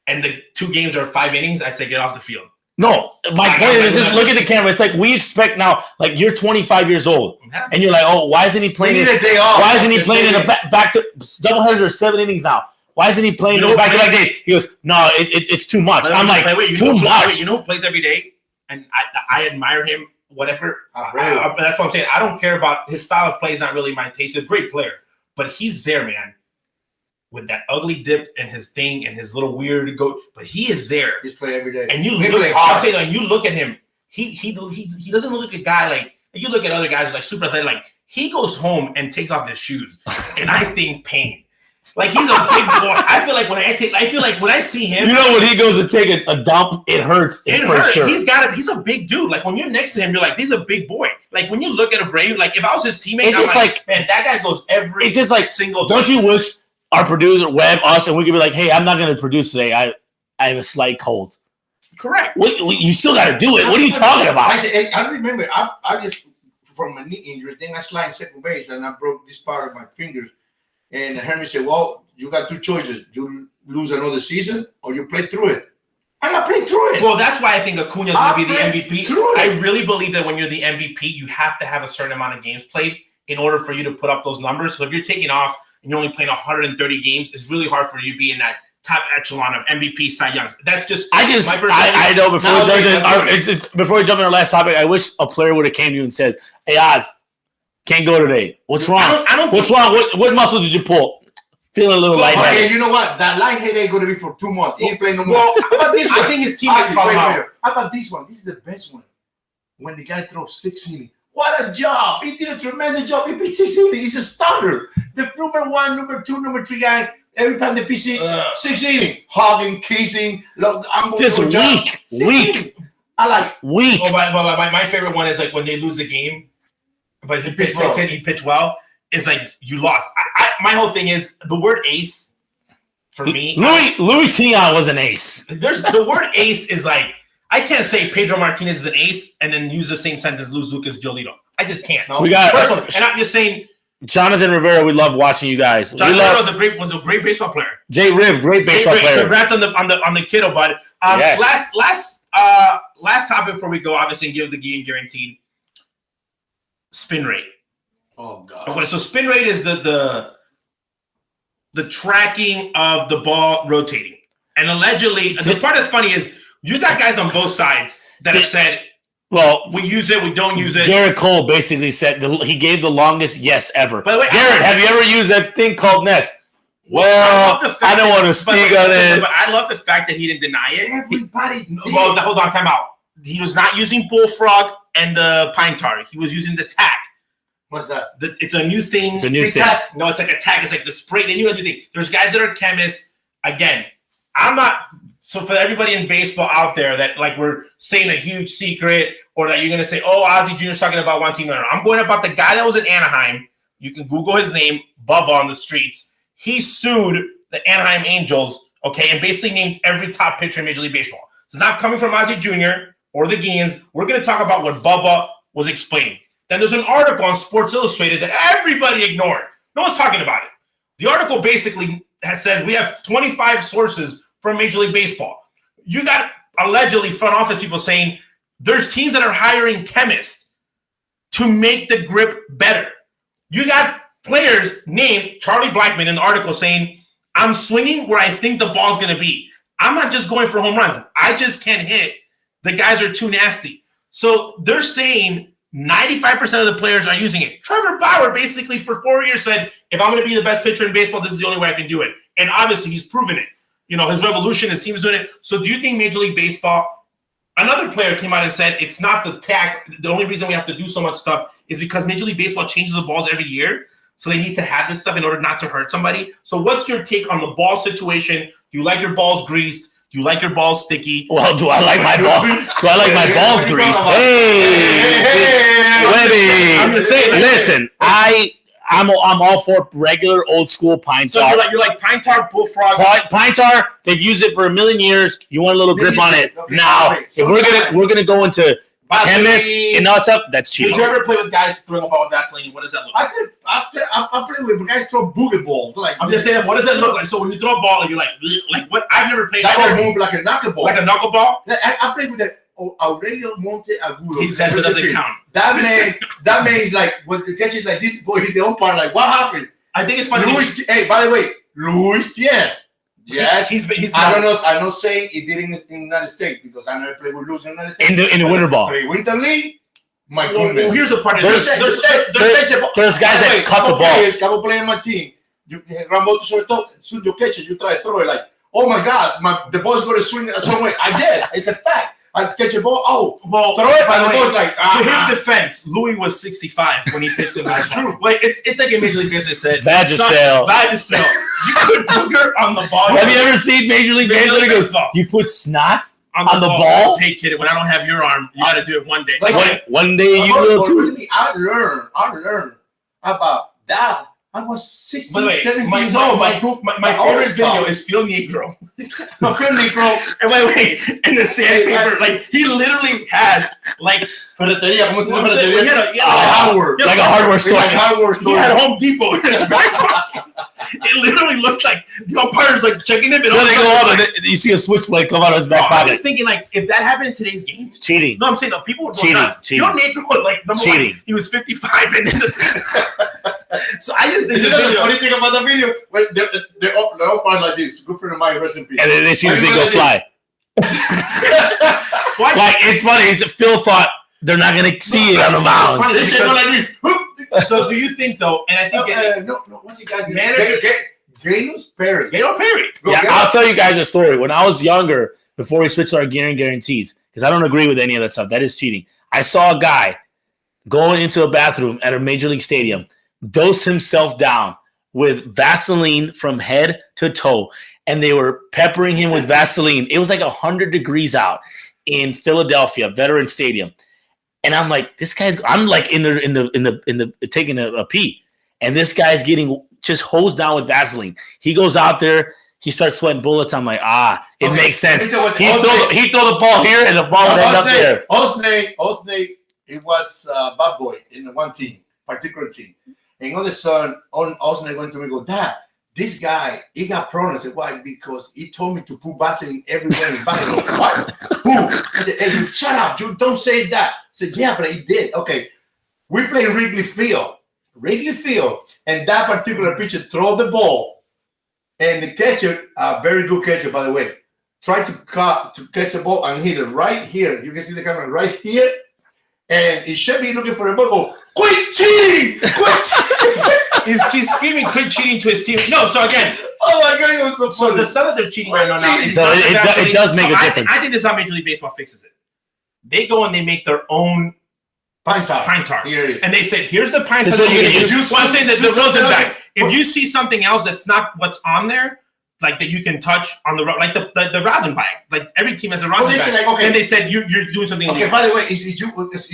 and the 2 games are 5 innings, I say get off the field. No, my point is just look at the camera. It's like we expect now, like you're 25 years old, and you're like, oh, why isn't he playing? Why isn't he playing in the back to doubleheaders are 7 innings now? Why isn't he playing in the back-to-back days? He goes, no, it's too much. I'm like, too much. You know who plays every day, and I admire him. Whatever. That's what I'm saying. I don't care about his style of play. Is not really my taste. He's a great player, but he's there, man. With that ugly dip and his thing and his little weird go, but he is there. He's playing every day. And you look at him. He doesn't look like a guy like you look at other guys like super athletic. Like he goes home and takes off his shoes, and I think pain. Like he's a big boy. I feel like when I see him, when he goes to take a dump, it hurts. It hurts. Sure. He's a big dude. Like when you're next to him, you're like, he's a big boy. Like when you look at Abreu, like if I was his teammate, it's just like man, that guy goes every. It's just like single. Don't you wish our producer Webb us and we could be like, hey, I'm not going to produce today. I have a slight cold. Correct. You still got to do it. What are you talking about? I remember I just from a knee injury, then I slid second base and I broke this part of my fingers. And Henry said, well, you got 2 choices. You lose another season or you play through it. And I played through it. Well, that's why I think Acuña is going to be the MVP. I really believe that when you're the MVP, you have to have a certain amount of games played in order for you to put up those numbers. So if you're taking off and you're only playing 130 games, it's really hard for you to be in that top echelon of MVP Cy Youngs. That's just I know before we jump in our last topic, I wish a player would have came to you and said, hey, Oz, can't go today. What's wrong? What's wrong? What muscle did you pull? Feeling a little lightheaded. Okay, you know what? That lightheaded ain't going to be for 2 months. He ain't playing no more. Well, how about this one? I think his teammates call him out. How about this one? This is the best one. When the guy throws 6 innings. What a job. He did a tremendous job. He pitched 6 innings. He's a starter. The number 1, number 2, number 3 guy, every time they pitch 6 innings. Hugging, kissing. Look, I'm going just weak. I like weak. Oh, my favorite one is like when they lose the game, but he pitched 6 innings, he pitched well. It's like you lost. My whole thing is the word ace for me. Louis Tion was an ace. There's the word ace is like I can't say Pedro Martinez is an ace and then use the same sentence Luis Lucas Giolito. I just can't. No. We got and I'm just saying. Jonathan Rivera, we love watching you guys. Jonathan Rivera was a great baseball player. Jay Riv, great baseball player. Congrats on the kiddo, bud. Yes. Last topic before we go, obviously, give the Guillén Guarantee spin rate. Oh God. Okay, so spin rate is the tracking of the ball rotating, and allegedly, the part that's funny is you got guys on both sides that have said, "Well, we use it, we don't use it." Garrett Cole basically said he gave the longest yes ever. By the way, Garrett, have you ever used that thing called Nest? Well, I don't want to speak on it. But I love the fact that he didn't deny it. Everybody. Well, hold on, time out. He was not using bullfrog and the pine tar. He was using the tack. What's that? It's a new thing. It's a new thing. No, it's like a tag. It's like the spray. They knew a new thing. There's guys that are chemists. Again, I'm not. So for everybody in baseball out there that like we're saying a huge secret or that you're going to say, oh, Ozzie Jr.'s talking about one team. No, I'm going about the guy that was in Anaheim. You can Google his name, Bubba on the streets. He sued the Anaheim Angels, okay, and basically named every top pitcher in Major League Baseball. It's not coming from Ozzie Jr. or the Guilléns. We're going to talk about what Bubba was explaining. Then there's an article on Sports Illustrated that everybody ignored. No one's talking about it. The article basically has said we have 25 sources from Major League Baseball. You got allegedly front office people saying there's teams that are hiring chemists to make the grip better. You got players named Charlie Blackmon in the article saying, I'm swinging where I think the ball's going to be. I'm not just going for home runs. I just can't hit. The guys are too nasty. So they're saying 95% of the players are using it. Trevor Bauer basically for 4 years said, if I'm going to be the best pitcher in baseball, this is the only way I can do it. And obviously he's proven it. You know, his revolution, his team is doing it. So do you think Major League Baseball another player came out and said it's not the tack. The only reason we have to do so much stuff is because Major League Baseball changes the balls every year. So they need to have this stuff in order not to hurt somebody. So what's your take on the ball situation? Do you like your balls greased? Do you like your balls sticky? Well, do I like my balls? Do I like my balls greased? Hey, I'm just saying. Listen, I'm all for regular old school pine tar. So you're like pine tar, bullfrog. Pine tar. They've used it for a million years. You want a little grip on it. Now, if we're gonna go into chemists and all stuff, that's cheap. Did you ever play with guys throwing a ball with Vaseline? What does that look like? I play with guys throw boogie balls. Like I'm just saying, what does that look like? So when you throw a ball, and you're like what? I've never played. That move like a knuckleball. Like a knuckleball. I played with that. Aurelio Monte Agudo. That doesn't count. That man is like when the catch is like this boy hit the umpire like what happened? I think it's funny. Hey, by the way, Luis Tien. Yes, he's I don't know. I'm not saying he did in the United States because I never played with Luis in the United States. In the winter ball. Winter league. My goodness. Well, here's the part. There's guys that cut the ball. Couple players in my team. You Rambo sobre todo, you catch it, you try to throw it like, oh my God, the ball's going to swing some way. I did. It's a fact. I catch a ball. Oh, well, throw it. And the ball's like. To his defense, Louis was 65 when he pitched him. That's true. Like it's like in Major League Baseball said. Vagisil. You put booger on the ball. Have you ever seen Major League Baseball? You put snot on the ball. Hey kid, when I don't have your arm, you got to do it one day. Like one day you will too. I learned about that. I was 16, 17 years old. My favorite video is Phil Negro. Phil Negro. And wait. And the sandpaper. Like, he literally has, like, ferretería. ¿Cómo se dice ferretería? Like a hardware store. Like a hardware store. He had Home Depot in his back pocket. It literally looks like the umpire's like checking him. They go up and you see a switchblade come out of his back pocket. I was thinking, like, if that happened in today's game, it's cheating. No, I'm saying, no, people would go cheating. nuts. Phil Negro was like number cheating. One. He was 55 and so I just think the funny thing about the video, when they're all part like this. Good friend of mine, rest in peace. And then they see the thing go fly. Like it's funny. Phil thought they're not gonna see it on the mound. So do you think though? And I think no. What's the guy's name? Gaynus Perry. Yeah, I'll tell you guys a story. When I was younger, before we switched to our Guillén Guarantees, because I don't agree with any of that stuff. That is cheating. I saw a guy going into a bathroom at a major league stadium, dose himself down with Vaseline from head to toe, and they were peppering him with Vaseline. It was like 100 degrees out in Philadelphia, Veterans Stadium, and I'm like, I'm like in the taking a pee, and this guy's getting just hosed down with Vaseline. He goes out there, he starts sweating bullets. I'm like, it makes sense. He throw the ball here, and the ball would end up there. Osney, it was bad boy in the one team, particular team. And all of a sudden, Osney going to me go, Dad, this guy, he got problems. I said, why? Because he told me to put Vaseline everywhere in his body. What? Who? I said, hey, you shut up. You don't say that. I said, yeah, but he did. Okay. We play Wrigley Field, and that particular pitcher throw the ball, and the catcher, very good catcher, by the way, tried to catch the ball and hit it right here. You can see the camera right here. And he should be looking for the ball. Go, quit cheating! Quit cheating! he's screaming, quit cheating to his team. No, so again. Oh my God, it was so funny. So the stuff that they're cheating right now. So it does make a difference. I think this is how Major League Baseball fixes it. They go and they make their own pine tar. Here it is. And they said, here's the pine tar. I'm saying that the Rosenback. If you see something else that's not what's on there, like that you can touch on the like the Rosenbach, like every team has a Rosenbach, like, okay. And they said you're doing something. Okay, by the way, if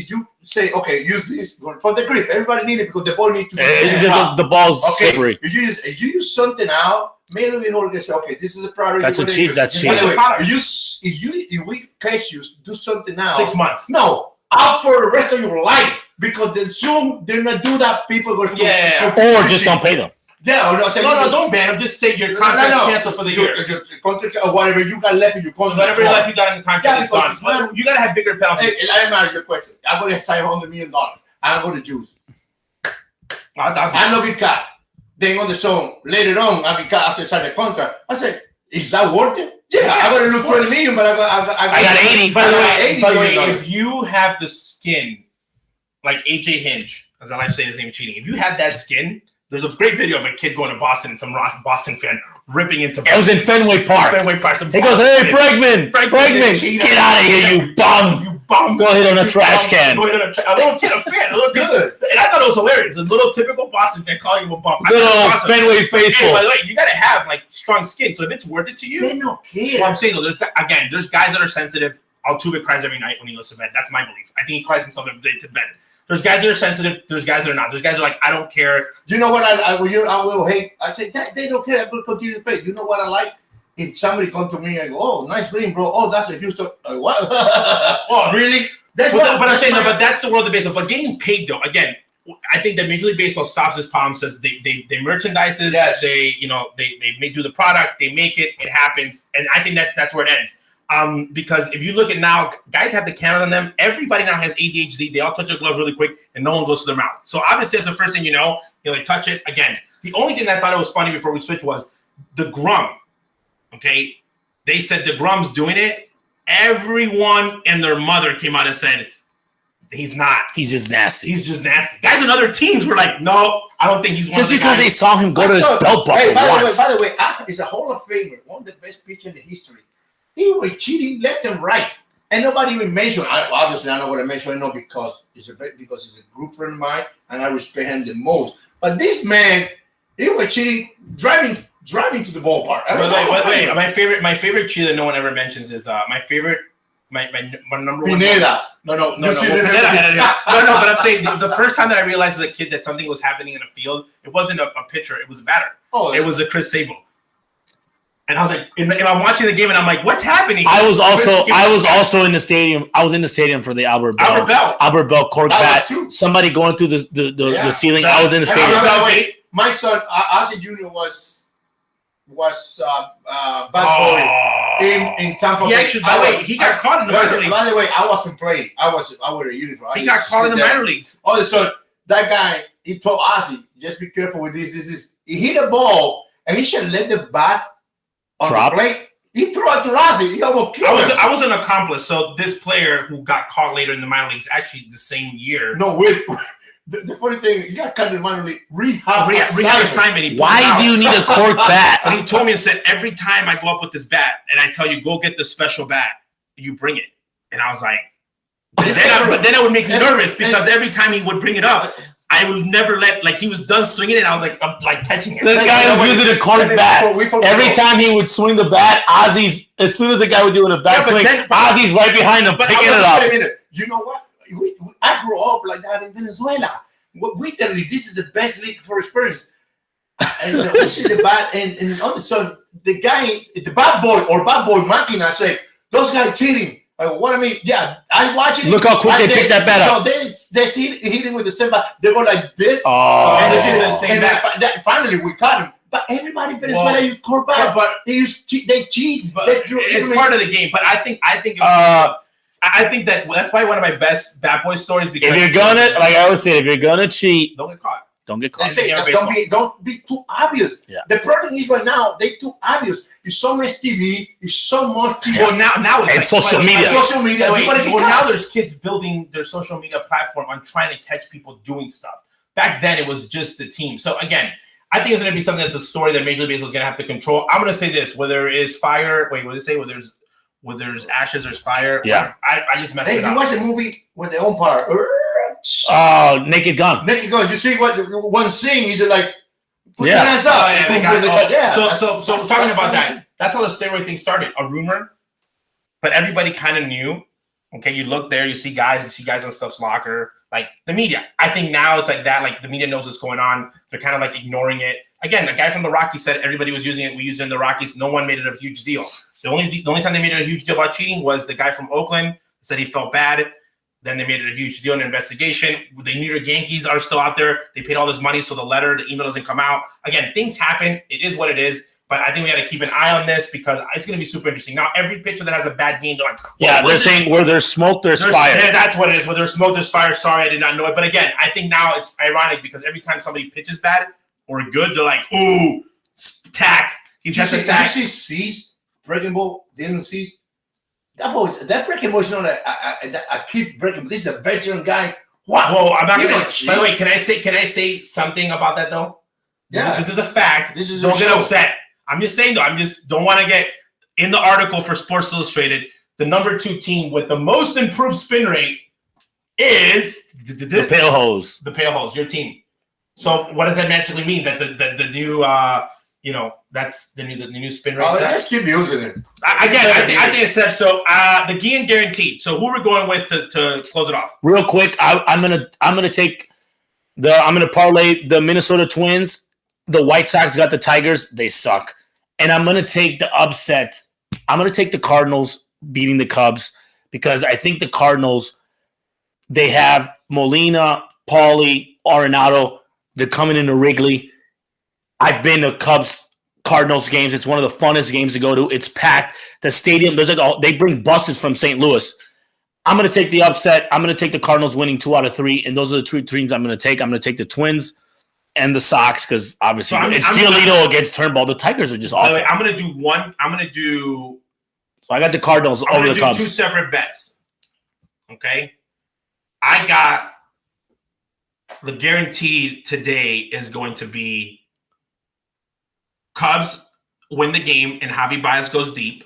you say okay, use this for the grip, everybody needs it because the ball needs to be the ball's slippery. If you use something out, maybe we can say okay, this is a priority. That's a cheat. That's cheat. If we catch you, do something now. 6 months. No, out for the rest of your life because then soon they're not do that. People go or just don't pay them. Yeah, no, don't ban them. Just say your contract's canceled for the year. Your contract or whatever you got left in your contract. Whatever left you got in the contract is gone. You got to have bigger penalties. Hey, I am asking your question. I'm going to sign $100 million. I'm going to choose. I'm not get cut. Then on the song, later on, I get cut after signing the contract. I said, is that worth it? Yeah, I'm going to lose $20 million, but I got 80. By the way, if you have the skin, like AJ Hinch, as I like to say his name cheating, if you have that skin, There's a great video of a kid going to Boston and some Boston fan ripping into. It was in Fenway Park. He goes, "Hey, Bregman, get out of here, you bum! You bum! Go hit on a trash can." A little kid, a fan, a little kid, and I thought it was hilarious. A little typical Boston fan calling him a bum. Good old Fenway faithful. Hey, by the way, you got to have like strong skin. So if it's worth it to you, they don't care. Well, I'm saying though, there's guys that are sensitive. Altuve cries every night when he goes to bed. That's my belief. I think he cries himself every day to bed. There's guys that are sensitive. There's guys that are not. There's guys that are like, I don't care. Do you know what I will hate? I say that they don't care. I will continue to pay. You know what I like? If somebody come to me and go, "Oh, nice ring, bro. Oh, that's a Houston." What? Oh, really? But I'm saying, but that's the world of baseball. But getting paid though, again, I think that Major League Baseball stops this problem. Says they merchandises. Yes. They do the product. They make it. It happens, and I think that's where it ends. Because if you look at now, guys have the camera on them. Everybody now has ADHD. They all touch their glove really quick, and no one goes to their mouth. So obviously, that's the first thing you know. They touch it again. The only thing that I thought it was funny before we switched was the Grum. Okay, they said the Grum's doing it. Everyone and their mother came out and said he's not. He's just nasty. He's just nasty. Guys in other teams were like, no, I don't think he's one. Just because they saw him go to his belt buckle once. By the way, he's a Hall of Famer, one of the best pitchers in the history. He was cheating left and right, and nobody even mentioned. Obviously, I know what I mentioned. I know because he's a good friend of mine, and I respect him the most. But this man, he was cheating, driving to the ballpark. Wait. My favorite cheat that no one ever mentions is my favorite. My number one. Pineda. No. Pineda had it. No. But I'm saying the first time that I realized as a kid that something was happening in a field, it wasn't a pitcher, it was a batter. It was a Chris Sable. And I was like, and I'm watching the game, and I'm like, what's happening? I was also in the stadium. I was in the stadium for the Albert Bell cork bat. Somebody going through the ceiling. I was in the stadium. My son, Ozzie Jr. was bad boy in Tampa Bay. He got caught in the minor leagues. By the way, I wasn't playing. I wore a uniform. He got caught in the minor leagues. All of a sudden, that guy, he told Ozzie, just be careful with this. He hit a ball, and he should let the bat on the plate. He threw it to Ozzie. He almost killed him. I was an accomplice. So this player who got caught later in the minor leagues, actually the same year. No, wait. The funny thing, he got caught in the minor league rehab assignment. Why do you need a cork bat? And he told me and said, every time I go up with this bat and I tell you, go get the special bat, you bring it. And I was like, but then it would make me nervous because every time he would bring it up, I would never he was done swinging it. I was like, I'm like catching it. This guy was using a cork bat. Every time he would swing the bat, as soon as the guy would do a bat swing, Ozzie's right behind him picking it up. You know what? I grew up like that in Venezuela. We tell you, this is the best league for experience. And we see the bat, and all of a sudden, the guy, the bad boy Machina say, those guys cheating. What I mean, yeah, I watch it. Look how quick they pick that bat up. They hitting with the same bat. They go like this. Oh. And this is the same bat. Finally, we caught him. But everybody in Venezuela use cork bat. But they cheat. But it's part of the game. But I think that's probably one of my best Bat Boy stories. Because if you're gonna, like I always say, if you're gonna cheat, don't get caught. Don't get caught. Don't be too obvious. Yeah. The problem is right now they too obvious. It's so much TV. It's so much TV. Well, now it's social media. Social media. Now there's kids building their social media platform on trying to catch people doing stuff. Back then it was just the team. So again, I think it's going to be something that's a story that Major League Baseball is going to have to control. I'm going to say this: where there is fire, what did it say? Where there's ashes, there's fire. Yeah. I just messed it up. You watch a movie with the umpire. Oh, Naked Gun. Naked Gun. You see what one scene? He's like, put your hands up. So talking about that, that's how the steroid thing started. A rumor, but everybody kind of knew. Okay, you look there, you see guys on stuff's locker. Like the media, I think now it's like that. Like the media knows what's going on. They're kind of like ignoring it. Again, a guy from the Rockies said everybody was using it. We used it in the Rockies. No one made it a huge deal. The only time they made it a huge deal about cheating was the guy from Oakland said he felt bad. Then they made it a huge deal in an investigation. The New York Yankees are still out there. They paid all this money, so the email doesn't come out. Again, things happen. It is what it is. But I think we got to keep an eye on this because it's going to be super interesting. Now, every pitcher that has a bad game, they're like, they're saying where there's smoke, there's fire. Yeah, that's what it is. Where there's smoke, there's fire. Sorry, I did not know it. But again, I think now it's ironic because every time somebody pitches bad or good, they're like, ooh, tack. He's has to tack. Did you see Cease, breaking ball, Dylan Cease? That breaking ball is not a kid breaking ball. This is a veteran guy. Wow. Whoa, I'm not going to. By the way, can I say something about that though? Yeah. This is a fact. This is don't a get show. upset. I'm just saying, though. I just don't want to get in the article for Sports Illustrated. The number 2 team with the most improved spin rate is The Pale Hose. The Pale Hose, your team. So what does that naturally mean? That the new that's the new spin rate. Let's keep using it. I think it's set. So the Guillén Guarantee. So who are we going with to close it off? Real quick, I'm gonna parlay the Minnesota Twins. The White Sox got the Tigers. They suck. And I'm gonna take the upset. I'm gonna take the Cardinals beating the Cubs because I think the Cardinals, they have Molina, Paulie, Arenado. They're coming into Wrigley. I've been to Cubs-Cardinals games. It's one of the funnest games to go to. It's packed. The stadium, they bring buses from St. Louis. I'm going to take the upset. I'm going to take the Cardinals winning 2 out of 3, and those are the 2 teams I'm going to take. I'm going to take the Twins and the Sox because obviously it's Giolito against Turnbull. The Tigers are just awful. I'm going to do one. I'm going to do. So I got the Cardinals over the Cubs. 2 separate bets. Okay, I got the guarantee today is going to be Cubs win the game and Javi Baez goes deep.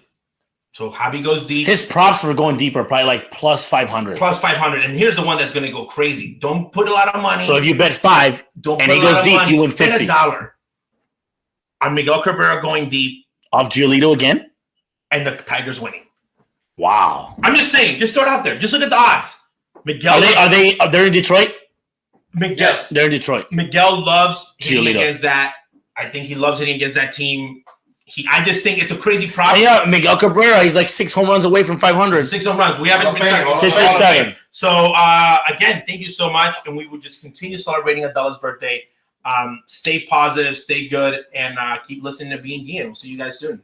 So Javi goes deep. His props for going deep are probably like plus 500. Plus 500. And here's the one that's going to go crazy. Don't put a lot of money. So if you bet 5 and he goes deep, you win 50. Bet $1 on Miguel Cabrera going deep. Off Giolito again? And the Tigers winning. Wow. I'm just saying. Just throw it out there. Just look at the odds. Miguel. They're in Detroit? Miguel. Yes. They're in Detroit. Miguel loves hitting Giolito. against that. I think he loves hitting against that team. I just think it's a crazy prop. Yeah, Miguel Cabrera, he's like 6 home runs away from 500. 6 home runs. We haven't been 6 or 7. So again, thank you so much, and we will just continue celebrating Adela's birthday. Stay positive, stay good, and keep listening to Being Guillén. We'll see you guys soon.